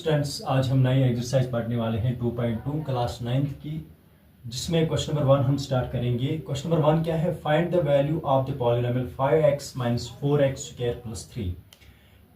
Students, आज हम नई एक्सरसाइज पढ़ने वाले हैं 2.2 क्लास 9th की, जिसमें क्वेश्चन नंबर 1 हम स्टार्ट करेंगे। क्वेश्चन नंबर 1 क्या है? Find the value of the polynomial 5x - 4x square plus 3।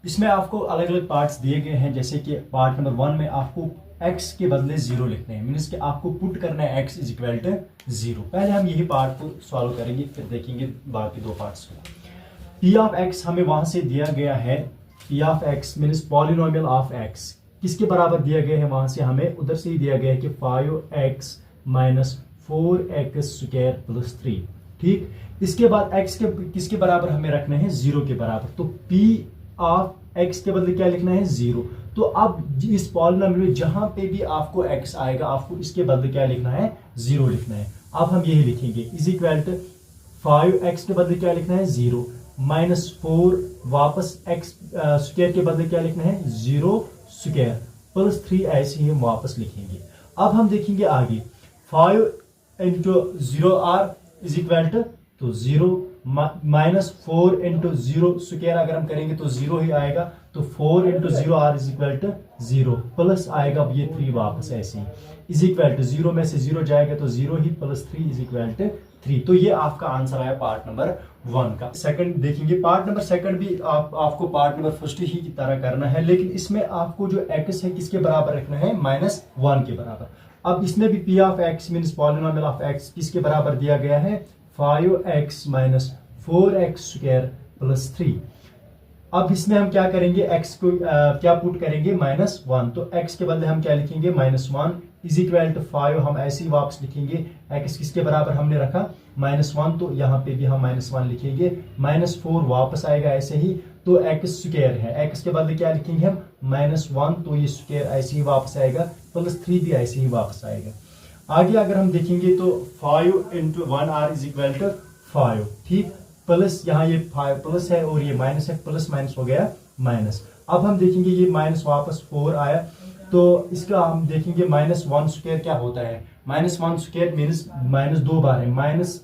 इसमें आपको अलग अलग पार्ट्स दिए गए हैं, जैसे कि पार्ट नंबर 1 में आपको x के बदले 0 लिखने हैं, मीन्स कि आपको पुट करना है x इज इक्वल टू 0। पहले हम यही पार्ट को सॉल्व करेंगे, फिर देखेंगे बाकी दो पार्ट्स को। p ऑफ x हमें वहां से दिया गया है, p of x means polynomial of x किसके बराबर दिया गया है, वहां से हमें उधर से ही दिया गया है कि 5x - 4x स्क्वायर प्लस 3। ठीक, इसके बाद x के किसके बराबर हमें रखना है, 0 के बराबर। तो p ऑफ x के बदले क्या लिखना है, 0। तो अब इस पॉलिनोमियल में जहां पे भी आपको x आएगा, आपको इसके बदले क्या लिखना है, 0 लिखना है। अब हम यही लिखेंगे, इज इक्वल टू 5x के बदले क्या लिखना है, 0 -4 वापस x स्क्वायर के बदले क्या लिखना है, 0 स्क्वायर प्लस 3, ऐसे ही हम वापस लिखेंगे। अब हम देखेंगे आगे, 5 into 0r is equal to 0 -4 into 0 square अगर हम करेंगे तो 0 ही आएगा। तो 4 into 0r is equal to 0 plus आएगा ये 3 वापस, ऐसे ही इज इक्वल टू 0 में से 0 जाएगा तो 0 ही प्लस 3 इज इक्वल टू 3। तो ये आपका आंसर आया पार्ट नंबर 1 का। सेकंड देखेंगे, पार्ट नंबर सेकंड भी आपको पार्ट नंबर फर्स्ट ही की तरह करना है, लेकिन इसमें आपको जो x है किसके बराबर रखना है, -1 के बराबर। अब इसमें भी p of x means polynomial of x किसके बराबर दिया गया है, 5x - 4x स्क्वायर प्लस 3। अब इसमें हम क्या करेंगे, x को क्या पुट करेंगे, -1। तो x के बदले हम क्या लिखेंगे, -1 इज इक्वल टू 5। हम ऐसे ही वापस लिखेंगे, x किसके बराबर हमने रखा, -1, तो यहाँ पे भी हम -1 लिखेंगे। -4 वापस आएगा ऐसे ही, तो x स्क्वायर है, x के बदले क्या लिखेंगे हम, -1, तो ये स्क्वायर ऐसे ही वापस आएगा, प्लस 3 भी ऐसे ही वापस आएगा। आगे अगर हम देखेंगे तो 5 into 1r is equal to 5। ठीक, प्लस यहाँ ये 5 प्लस है और ये माइनस है, प्लस माइनस हो गया माइनस। अब हम देखेंगे ये माइनस वापस 4 आया, तो इसका हम देखेंगे -1 स्क्वायर क्या होता है। -1 स्क्वायर मीन्स -2 बार है, minus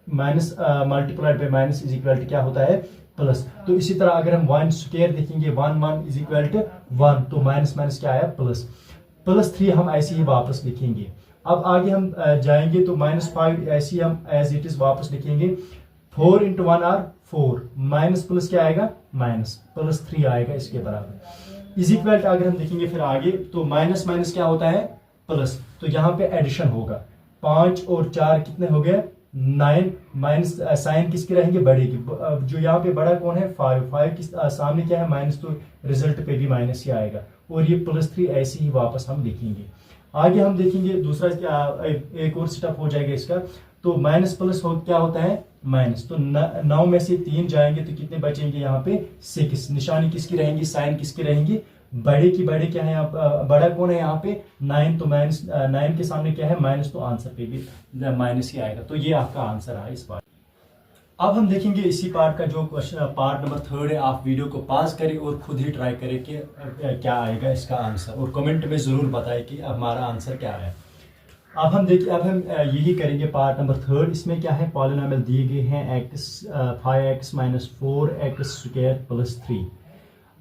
multiplied by minus is equal to क्या होता है, प्लस। तो इसी तरह अगर हम 1 स्क्वायर देखेंगे, 1 इज इक्वल टू 1, तो माइनस माइनस क्या आया, प्लस। प्लस 3 हम ऐसे ही वापस लिखेंगे। अब आगे हम जाएंगे तो -5 ऐसे ही हम एज इट इज वापस लिखेंगे। 4 इंटू 1r 4, माइनस प्लस क्या आएगा, माइनस प्लस 3 आएगा इसके बराबर। इज इक्वल टू अगर हम देखेंगे फिर आगे तो माइनस माइनस क्या होता है, प्लस। तो यहाँ पे एडिशन होगा, 5 और 4 कितने हो गए, 9। माइनस साइन किसकी रहेंगे, बड़े की। जो यहाँ पे बड़ा कौन है, 5 किस सामने क्या है, माइनस, तो रिजल्ट पे भी माइनस ही आएगा। और ये +3 ऐसे ही वापस हम लिखेंगे। आगे हम देखेंगे दूसरा एक और स्टेप हो जाएगा इसका। तो माइनस प्लस क्या होता है, माइनस। तो 9 में से 3 जाएंगे तो कितने बचेंगे, यहाँ पे 6। निशानी किसकी रहेंगी, साइन किसकी रहेंगी, बड़े की। बड़े क्या है यहाँ, बड़ा कौन है यहाँ पे, 9। तो माइनस 9 के सामने क्या है, माइनस, तो आंसर पे भी माइनस ही आएगा। तो ये आपका आंसर है इस बार। अब हम देखेंगे इसी पार्ट का जो क्वेश्चन पार्ट नंबर 3 है। आप वीडियो को पॉज करें और खुद ही ट्राई करें कि क्या आएगा इसका आंसर, और कमेंट में जरूर बताएं कि हमारा आंसर क्या है। अब हम यही करेंगे पार्ट नंबर 3। इसमें क्या है, पॉलिनोमियल दिए गए हैं 5x - 4x स्क्वायर प्लस 3।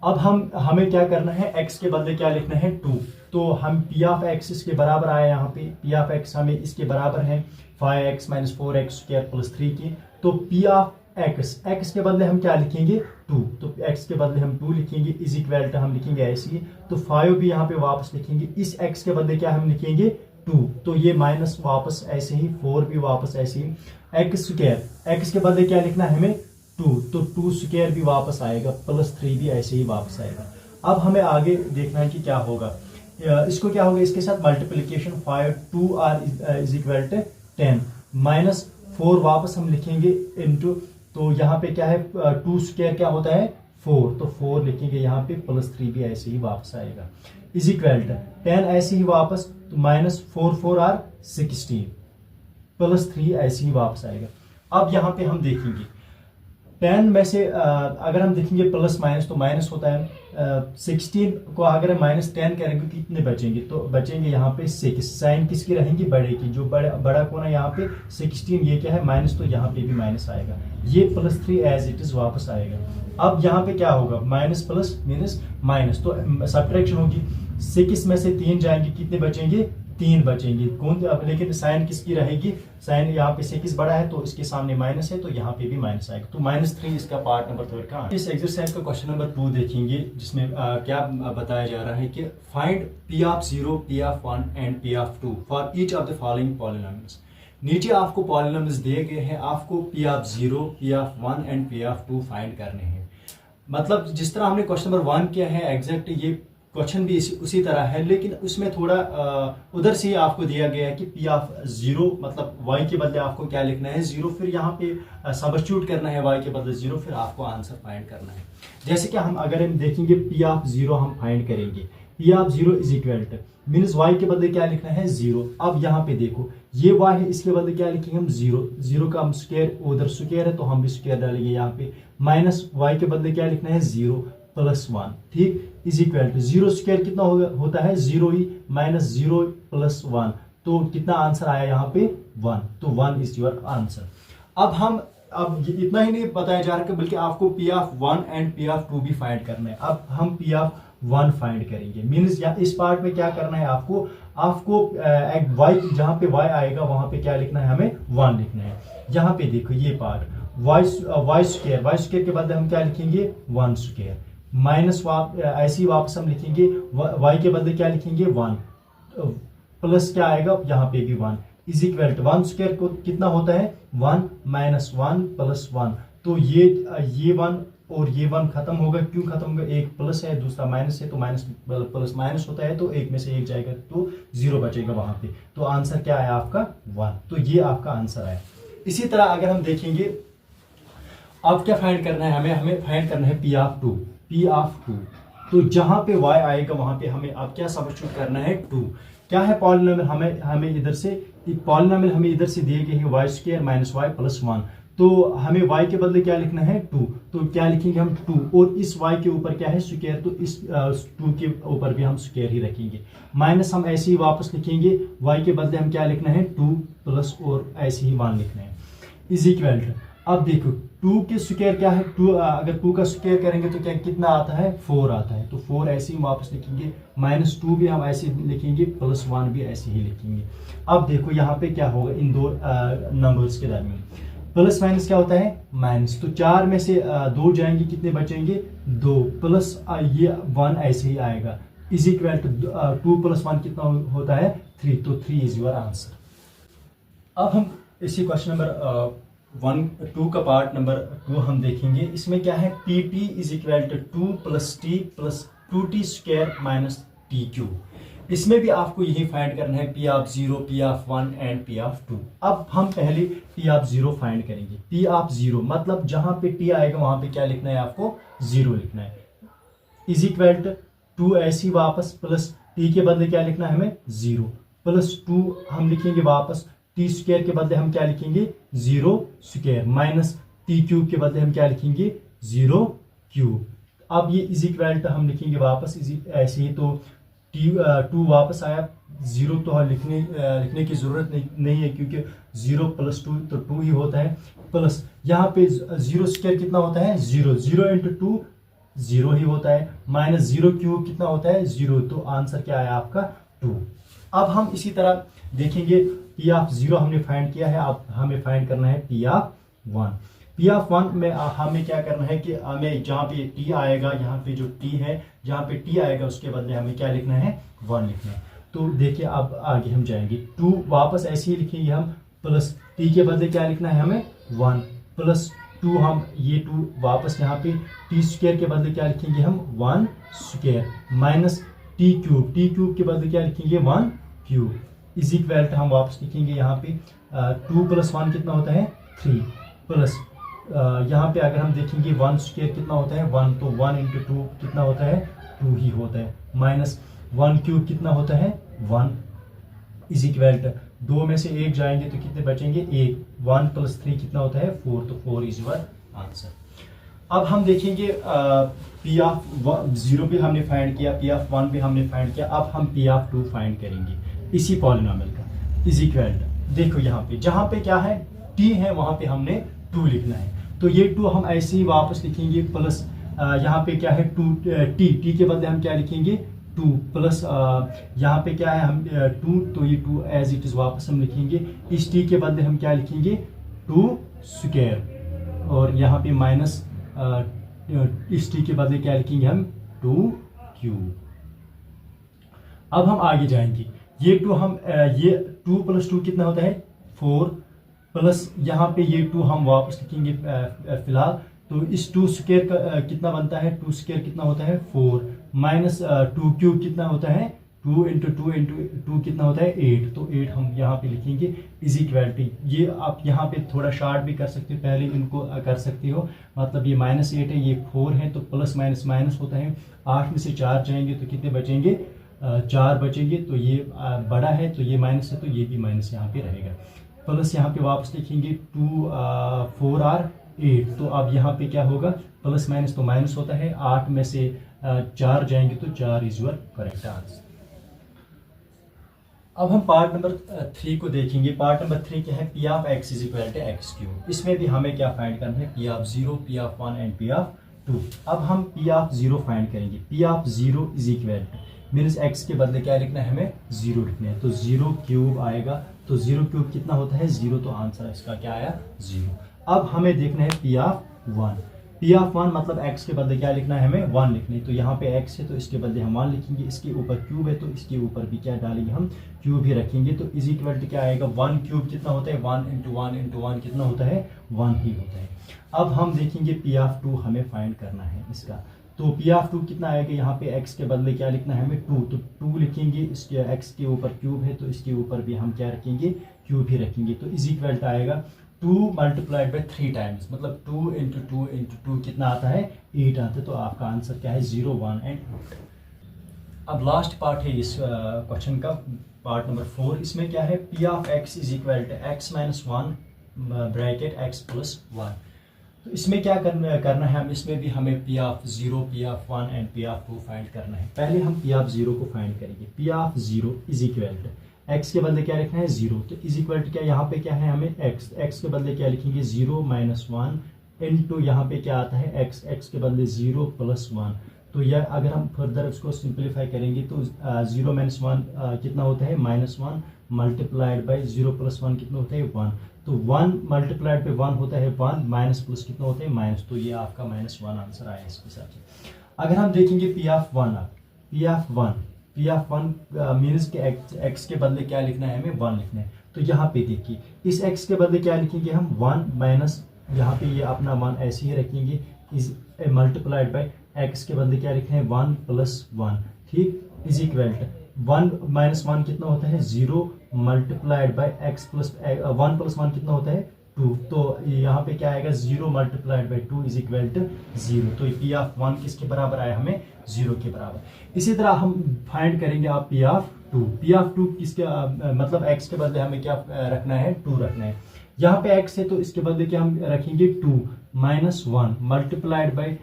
अब हमें क्या करना है, x के बदले क्या लिखना है, 2। तो हम p ऑफ x इसके बराबर आया, यहाँ पे p ऑफ x हमें इसके बराबर है 5x - 4x स्क्वायर प्लस 3 की। तो p ऑफ x के बदले हम क्या लिखेंगे, 2। तो x के बदले हम 2 लिखेंगे, इज इक्वल टू हम लिखेंगे ऐसे ही। तो 5 भी यहाँ पे वापस लिखेंगे, इस x के बदले क्या हम लिखेंगे, 2। तो ये माइनस वापस ऐसे ही, 4 भी वापस ऐसे ही। x स्क्वायर, x के बदले क्या लिखना है हमें, 2। तो 2 स्क्वायर भी वापस आएगा, प्लस 3 भी ऐसे ही वापस आएगा। अब हमें आगे देखना है कि क्या होगा, इसको क्या होगा, इसके साथ multiplication 5 2r is equal to 10 -4 वापस हम लिखेंगे इनटू। तो यहाँ पे क्या है, 2 स्क्वायर क्या होता है, 4। तो 4 लिखेंगे यहाँ पे, प्लस 3 भी ऐसे ही वापस आएगा, इज इक्वल टू 10 ऐसे ही वापस। तो -4 4r 16 प्लस 3 ऐसे ही वापस आएगा। अब यहाँ पे हम देखेंगे 10 में से अगर हम देखेंगे प्लस माइनस, तो माइनस होता है। 16 को अगर हम -10 करेंगे कितने बचेंगे, तो बचेंगे यहाँ पे 6। साइन किसकी रहेंगी, बड़े की। जो बड़ा कौन है यहाँ पे, 16। ये क्या है, माइनस, तो यहाँ पे भी माइनस आएगा। ये +3 एज इट इज वापस आएगा। अब यहाँ पे क्या होगा, माइनस प्लस माइनस, तो सब्ट्रैक्शन होगी। 6 में से 3 जाएंगे, कितने बचेंगे? 3 बचेंगे। कौन? अब लेकिन साइन किसकी रहेगी? साइन यहाँ पे 6 बड़ा है तो इसके सामने माइनस है, तो यहाँ पे भी माइनस आएगा, तो -3 इसका पार्ट नंबर 3 का। इस एक्सरसाइज का क्वेश्चन नंबर 2 देखेंगे, जिसमें क्या बताया जा रहा है कि find P of 0, P of 1 and P of 2 for each of the following polynomials. नीचे आपको पॉलिनोमियल्स दिए गए हैं, आपको P of 0, P of 1 and P of 2 find करने हैं। मतलब जिस तरह हमने क्वेश्चन नंबर 1 किया है, एग्जैक्ट ये क्वेश्चन भी उसी तरह है, लेकिन उसमें थोड़ा उधर से ही आपको दिया गया है कि P ऑफ 0 मतलब y के बदले आपको क्या लिखना है? 0, फिर यहाँ पे सब्स्टिट्यूट करना है y के बदले 0, फिर आपको आंसर फाइंड करना है। जैसे कि अगर हम देखेंगे P ऑफ 0 हम फाइंड करेंगे, P of 0 is equal to means y के बदले क्या लिखना है? 0। अब यहाँ पे देखो ये y है, इसके बदले क्या लिखेंगे हम? 0 का हम स्क्वायर, उधर स्क्वायर है तो हम भी स्क्वायर डालेंगे यहाँ पे, माइनस y के बदले क्या लिखना है? 0 प्लस 1, ठीक, इज इक्वल टू 0 स्क्वायर कितना होता है? 0 ही, माइनस 0 प्लस 1, तो कितना आंसर आया यहाँ पे? 1, तो 1 इज योर आंसर। अब इतना ही नहीं बताया जा रहा है, बल्कि आपको P of 1 and P of 2 भी फाइंड करना है। अब हम P ऑफ 1 फाइंड करेंगे, मीन्स इस पार्ट में क्या करना है आपको एक y, जहां पे y आएगा वहां पे क्या लिखना है? हमें 1 लिखना है। यहाँ पे देखो ये पार्ट y स्क्वायर के बदले हम क्या लिखेंगे? 1 स्क्वायर, माइनस ऐसे ही वापस हम लिखेंगे y के बदले क्या लिखेंगे? 1, प्लस क्या आएगा? यहाँ पे भी 1, इज इक्वल टू 1 स्क्वायर को कितना होता है? 1 माइनस 1 प्लस 1, तो ये 1 और ये 1 खत्म होगा। क्यों खत्म होगा? एक प्लस है, दूसरा माइनस है, तो माइनस प्लस माइनस होता है, तो एक में से एक जाएगा तो 0 बचेगा वहां पे, तो आंसर क्या आया आपका? 1, तो ये आपका आंसर आया। इसी तरह अगर हम देखेंगे, अब क्या फाइंड करना है हमें फाइंड करना है P ऑफ 2, तो जहां पे y आएगा वहां पे हमें अब क्या सब्स्टिट्यूट करना है? 2। क्या है पॉलिनोमियल? हमें इधर से पॉलिनोमियल हमें इधर से दिए गए हैं y square minus y plus 1, तो हमें y के बदले क्या लिखना है? 2, तो क्या लिखेंगे हम? 2, और इस y के ऊपर क्या है? स्क्वायर, तो इस 2 के ऊपर भी हम स्क्वायर ही रखेंगे, माइनस हम ऐसे ही वापस लिखेंगे, y के बदले हम क्या लिखना है? 2 प्लस और ऐसे ही 1 लिखना है, इज इक्वल टू। अब देखो 2 के स्क्वायर क्या है? 2, अगर 2 का स्क्वायर करेंगे तो क्या कितना आता है? 4 आता है, तो 4 ऐसे ही वापस लिखेंगे, माइनस 2 भी हम ऐसे लिखेंगे, प्लस 1 भी ऐसे ही लिखेंगे। अब देखो यहाँ पे क्या होगा इन दो नंबर्स के दरमियान? प्लस माइनस क्या होता है? माइनस, तो 4 में से 2 जाएंगे, कितने बचेंगे? 2, प्लस ये 1 ऐसे ही आएगा, इज इक्वल टू 2 प्लस 1 कितना होता है? 3, तो 3 इज योर आंसर। अब हम इसी क्वेश्चन नंबर 2 का पार्ट नंबर 2 हम देखेंगे। इसमें क्या है? PP is equal to 2 plus T plus 2t square minus T cube. इसमें भी आपको यही फाइंड करना है P of 0, P of 1 and P of 2। अब हम पहले P ऑफ 0 फाइंड करेंगे। P ऑफ 0 मतलब जहां पे t आएगा वहां पे क्या लिखना है? आपको 0 लिखना है, इज इक्वल टू 2 ऐसी वापस, प्लस t के बदले क्या लिखना है हमें? 0, प्लस 2 हम लिखेंगे वापस, टी स्क्वायर के बदले हम क्या लिखेंगे? 0 स्क्वायर, माइनस टी क्यूब के बदले हम क्या लिखेंगे? 0 क्यूब। अब ये इज इक्वल टू हम लिखेंगे वापस ऐसे ही, तो 2 वापस आया, 0 तो लिखने की जरूरत नहीं है, क्योंकि 0 प्लस 2 तो 2 ही होता है, प्लस यहाँ पे 0 स्क्वायर कितना होता है? 0 इंटू 2 0 ही होता है, माइनस 0 क्यूब कितना होता है? 0, तो आंसर क्या आया आपका? 2। अब हम इसी तरह देखेंगे, P ऑफ 0 हमने फाइंड किया है, अब हमें फाइंड करना है P ऑफ 1। P ऑफ 1 में हमें क्या करना है कि हमें जहाँ पे t आएगा, यहाँ पे जो t है, जहाँ पे t आएगा उसके बदले हमें क्या लिखना है? 1 लिखना है। तो देखिए अब आगे हम जाएंगे, 2 वापस ऐसे ही लिखेंगे हम, प्लस t के बदले क्या लिखना है हमें? 1, प्लस 2 हम ये 2 वापस यहाँ पे t स्क्वायर के बदले क्या लिखेंगे हम? 1 स्क्वायर, माइनस t क्यूब के बदले क्या लिखेंगे? 1 क्यूब, इज इक्वल टू हम वापस लिखेंगे यहाँ पे 2 प्लस 1 कितना होता है? 3, प्लस यहाँ पे अगर हम देखेंगे 1 स्क्वायर कितना होता है? 1, तो 1 इंटू 2 कितना होता है? 2 ही होता है, माइनस 1 क्यूब कितना होता है? 1, इज इक्वल टू 2 में से 1 जाएंगे तो कितने बचेंगे? 1, 1 प्लस 3 कितना होता है? 4, तो 4 इज योर आंसर। अब हम देखेंगे P ऑफ 0 भी हमने फाइंड किया, P ऑफ 1 भी हमने फाइंड किया, अब हम P ऑफ 2 फाइंड करेंगे इसी पॉलिनोमियल का, इज इक्वल टू देखो यहाँ पे जहाँ पे क्या है? t है, वहां पे हमने 2 लिखना है, तो ये 2 हम ऐसे ही वापस लिखेंगे, प्लस यहाँ पे क्या है? 2 t के बदले हम क्या लिखेंगे? टू प्लस यहाँ पे क्या है हम टू, तो ये टू एज इट इज वापस हम लिखेंगे। इस टी के बदले हम क्या लिखेंगे, टू स्क्वायर, और यहाँ पे माइनस इस टी के बदले क्या लिखेंगे हम, टू क्यूब। अब हम आगे जाएंगे, ये टू हम ये टू प्लस टू कितना होता है, फोर, प्लस यहाँ पे ये टू हम वापस लिखेंगे फिलहाल, तो इस टू स्क्वायर का कितना बनता है, टू स्क्वायर कितना होता है, फोर, माइनस टू क्यूब कितना होता है, टू इंटू टू कितना होता है, एट, तो एट हम यहाँ पे लिखेंगे इज इक्वल टू, ये आप यहाँ पे थोड़ा शार्ट भी कर सकते हो, पहले इनको कर सकते हो, मतलब ये माइनस एट है, ये फोर है, तो प्लस माइनस माइनस होता है, आठ में से चार जाएंगे तो कितने बचेंगे, चार बचेंगे, तो ये बड़ा है तो ये माइनस है, तो ये भी माइनस यहाँ पे रहेगा, प्लस यहाँ पे वापस लिखेंगे टू फोर आर एट, तो अब यहाँ पे क्या होगा, प्लस माइनस तो माइनस होता है, आठ में से चार जाएंगे तो चार इज योर करेक्ट आंसर। अब हम पार्ट नंबर 3 को देखेंगे। पार्ट नंबर 3 क्या है, P of X is equal to X cube. इसमें भी हमें क्या फाइंड करना है, P of 0, P of 1 and P of 2। अब हम पी ऑफ 0 फाइंड करेंगे। P of 0 is equal to means X के बदले क्या लिखना है, हमें 0 लिखना है, तो 0 क्यूब आएगा, तो 0 क्यूब कितना होता है, 0, तो आंसर इसका क्या आया, 0। अब हमें देखना है पी ऑफ 1। पी ऑफ 1 मतलब x के बदले क्या लिखना है, हमें 1 लिखना है, तो यहाँ पे x है तो इसके बदले हम 1 लिखेंगे, इसके ऊपर क्यूब है तो इसके ऊपर भी क्या डालेंगे, हम क्यूब ही रखेंगे, तो इज इक्वल टू क्या आएगा, 1 क्यूब कितना होता है, 1 इंटू 1 इंटू 1 कितना होता है, 1 ही होता है। अब हम देखेंगे पी ऑफ 2 हमें फाइंड करना है इसका, तो पी ऑफ 2 कितना आएगा, यहाँ पे x के बदले क्या लिखना है हमें, 2, तो 2 लिखेंगे, इसके x के ऊपर क्यूब है तो इसके ऊपर भी हम क्या रखेंगे, क्यूब ही रखेंगे, तो इज इक्वल टू आएगा 2 मल्टीप्लाइड बाई 3 टाइम्स, मतलब 2 इंटू 2 इंटू 2 कितना आता है, 8 आता है, तो आपका आंसर क्या है, 0, 1 एंड 8। अब लास्ट पार्ट है इस क्वेश्चन का, पार्ट नंबर 4। इसमें क्या है, P of X is equal to X minus 1 bracket X plus 1। तो इसमें क्या करना है, हम इसमें भी हमें P of 0, P of 1 and P of 2 find करना है। पहले हम पी ऑफ 0 को फाइंड करेंगे। P of 0 is equal to x के बदले क्या लिखना है, 0, तो इज इक्वल टू क्या, यहाँ पे क्या है हमें x के बदले क्या लिखेंगे, 0 माइनस 1 इंटू यहाँ पे क्या आता है x के बदले 0 प्लस 1, तो यह अगर हम फर्दर इसको सिंप्लीफाई करेंगे तो 0 माइनस 1 कितना होता है, माइनस 1 मल्टीप्लाइड बाई 0 प्लस 1 कितना होता है, 1, तो 1 मल्टीप्लाइड पे 1 होता है 1, माइनस प्लस कितना होता है, माइनस, तो ये आपका -1 आंसर आया इसके हिसाब से। अगर हम देखेंगे P of 1, P of 1 means के x के बदले क्या लिखना है, हमें 1 लिखना है, तो यहाँ पे देखिए इस x के बदले क्या लिखेंगे हम, 1 माइनस, यहाँ पे ये अपना 1 ऐसे ही रखेंगे, इज मल्टीप्लाइड बाई x के बदले क्या लिखना है, 1 प्लस 1, ठीक, इज इक्वल टू 1 माइनस 1 कितना होता है, 0 multiplied by x plus 1 plus 1 कितना होता है, 2, तो यहाँ पे क्या आएगा, 0 multiplied by 2 is equal to 0, तो पी ऑफ 1 किसके बराबर आया, हमें 0 के बराबर। इसी तरह हम फाइंड करेंगे आप पी ऑफ 2। पी ऑफ 2 किसके मतलब x के बदले हमें क्या रखना है, 2 रखना है, यहाँ पे x है तो इसके बदले क्या हम रखेंगे, 2 माइनस 1 मल्टीप्लाइड बाई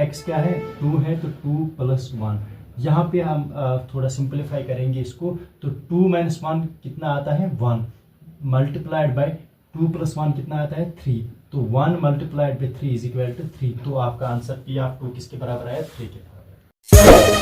x क्या है, 2 है, तो 2 प्लस 1, यहाँ पे हम थोड़ा सिंप्लीफाई करेंगे इसको, तो 2 माइनस 1 कितना आता है, 1 मल्टीप्लाइड बाई 2 प्लस 1 कितना आता है, 3, तो 1 multiplied by 3 is equal to 3, तो आपका आंसर पी ऑफ 2 किसके बराबर आया, 3 के बराबर।